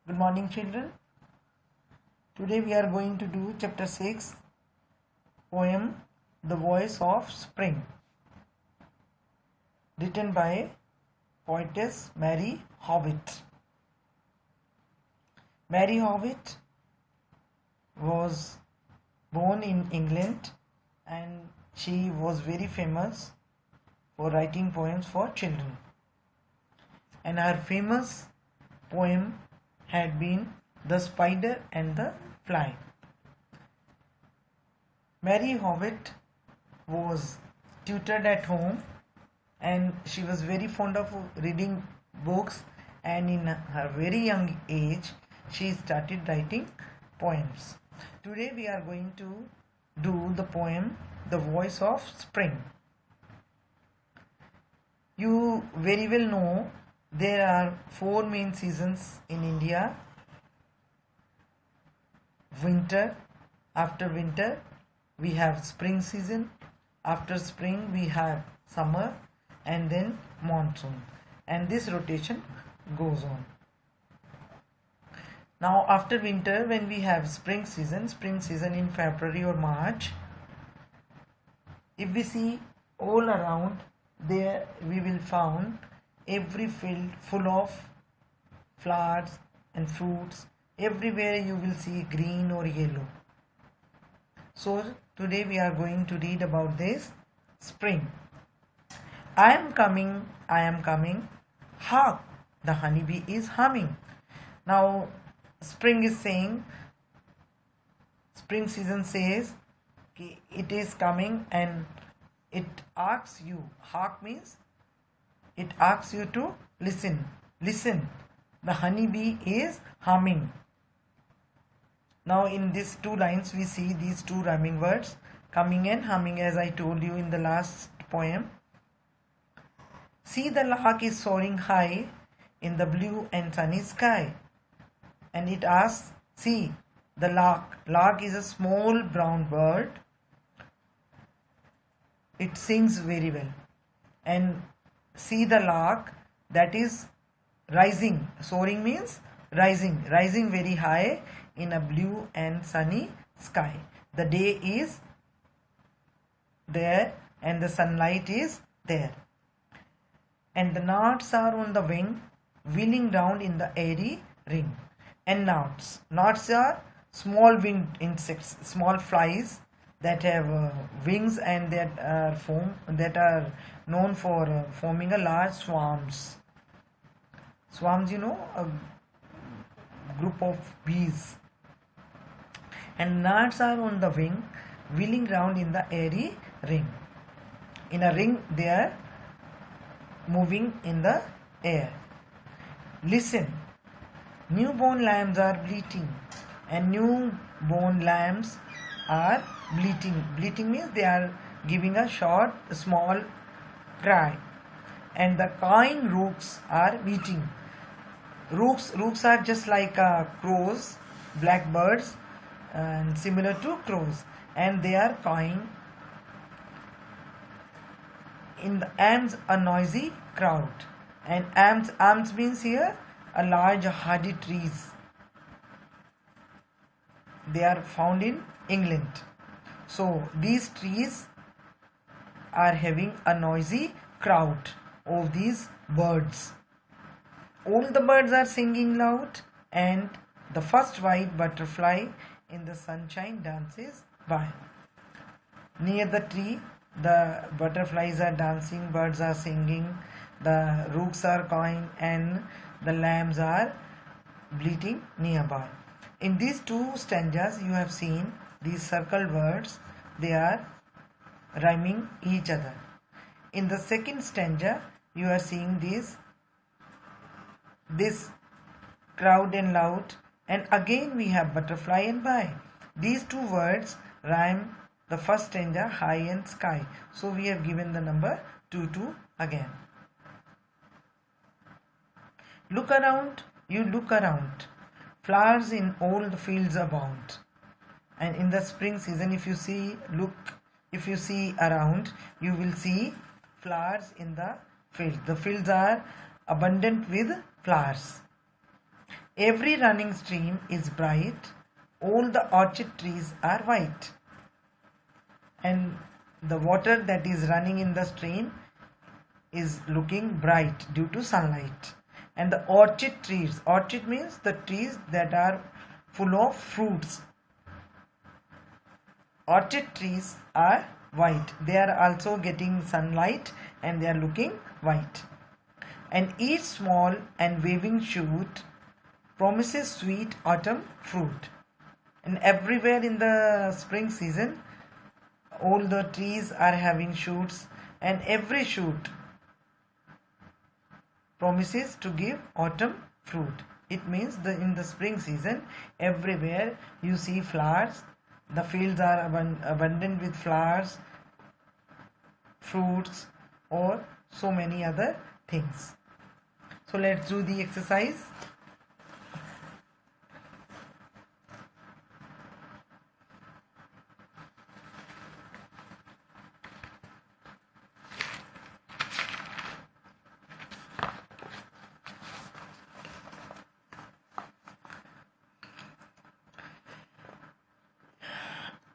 Good morning, children. Today we are going to do chapter 6, poem The Voice of Spring, written by poetess Mary Howitt. Mary Howitt was born in England and she was very famous for writing poems for children. And her famous poem had been The Spider and the Fly. Mary Howitt was tutored at home and she was very fond of reading books, and in her very young age she started writing poems. Today we are going to do the poem The Voice of Spring. You very well know there are 4 main seasons in India: winter, after winter we have spring season, after spring we have summer, and then monsoon, and this rotation goes on. Now after winter, when we have spring season in February or March, if we see all around, there we will find every field full of flowers and fruits. Everywhere you will see green or yellow. So today we are going to read about this spring. I am coming, hark, the honeybee is humming. Now spring is saying, spring season says it is coming, and it asks you, hark means it asks you to listen. The honeybee is humming. Now in these 2 lines we see these 2 rhyming words, coming and humming, as I told you in the last poem. See, the lark is soaring high in the blue and sunny sky. And it asks, see, the lark. Lark is a small brown bird. It sings very well. And see the lark, that is rising. Soaring means rising very high in a blue and sunny sky. The day is there and the sunlight is there. And the gnats are on the wing, wheeling round in the airy ring. And gnats are small winged insects, small flies that have wings and that are known for forming a large swarms. Swarms, a group of bees. And gnats are on the wing, wheeling round in the airy ring. In a ring they are moving in the air. Listen, newborn lambs are bleating, and newborn lambs are bleating. Bleating means they are giving a short, small cry. And the cawing rooks are beating. Rooks are just like crows, blackbirds, and similar to crows, and they are cawing. In the elms, a noisy crowd. And elms means here a large hardy trees. They are found in England. So these trees are having a noisy crowd of these birds. All the birds are singing loud, and the first white butterfly in the sunshine dances by. Near the tree, the butterflies are dancing, birds are singing, the rooks are cawing, and the lambs are bleating nearby. In these 2 stanzas you have seen these circle words, they are rhyming each other. In the second stanza you are seeing this crowd and loud, and again we have butterfly and by. These 2 words rhyme the first stanza, high and sky. So we have given the number 2 again. Look around, you look around. Flowers in all the fields abound. And in the spring season, if you see around, you will see flowers in the field. The fields are abundant with flowers. Every running stream is bright. All the orchard trees are white. And the water that is running in the stream is looking bright due to sunlight. And the orchard trees, orchard means the trees that are full of fruits. Orchard trees are white. They are also getting sunlight and they are looking white. And each small and waving shoot promises sweet autumn fruit. And everywhere in the spring season, all the trees are having shoots, and every shoot promises to give autumn fruit. It means in the spring season, everywhere you see flowers. The fields are abundant with flowers, fruits, or so many other things. So let's do the exercise.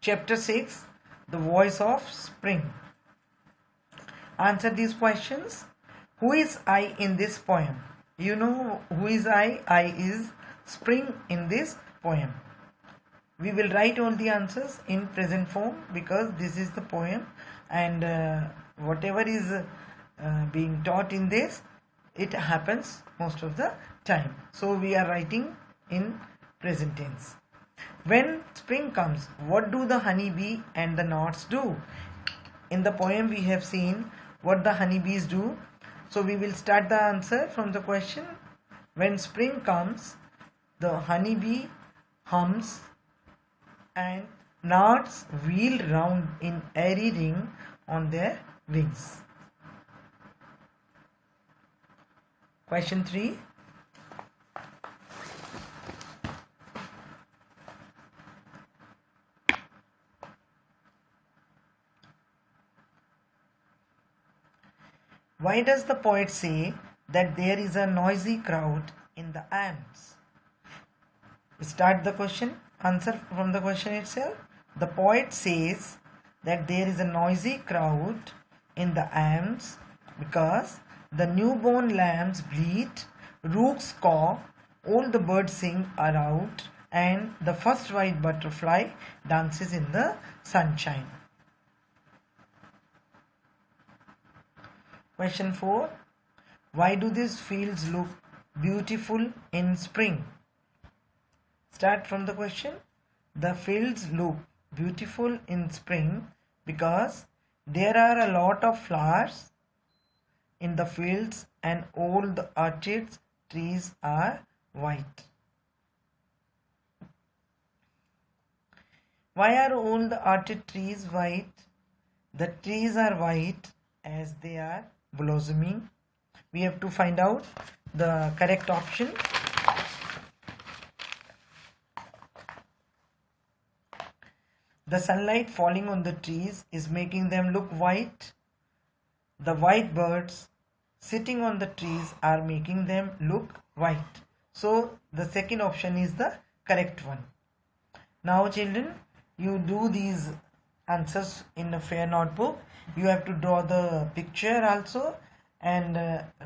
Chapter 6, The Voice of Spring. Answer these questions. Who is I in this poem? You know who is I? I is spring in this poem. We will write all the answers in present form because this is the poem, and whatever is being taught in this, it happens most of the time. So we are writing in present tense. When spring comes, what do the honeybee and the gnats do? In the poem we have seen what the honeybees do. So we will start the answer from the question. When spring comes, the honeybee hums and gnats wheel round in airy ring on their wings. Question 3. Why does the poet say that there is a noisy crowd in the Alps? Start the question, answer from the question itself. The poet says that there is a noisy crowd in the Alps because the newborn lambs bleat, rooks caw, all the birds sing around, and the first white butterfly dances in the sunshine. Question 4. Why do these fields look beautiful in spring? Start from the question. The fields look beautiful in spring because there are a lot of flowers in the fields and all the orchard trees are white. Why are all the orchard trees white? The trees are white as they are blossoming. We have to find out the correct option. The sunlight falling on the trees is making them look white. The white birds sitting on the trees are making them look white. So the second option is the correct one. Now children, you do these answers in a fair notebook. You have to draw the picture also and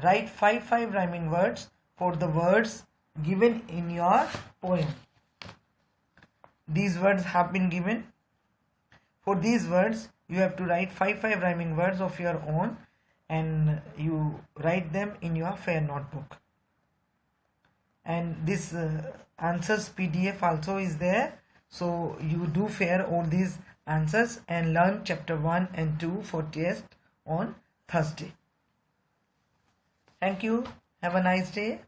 write 5 rhyming words for the words given in your poem. These words have been given. For these words you have to write 5 rhyming words of your own and you write them in your fair notebook. And this answers PDF also is there. So you do fair all these answers and learn chapter 1 and 2 for test on Thursday. Thank you. Have a nice day.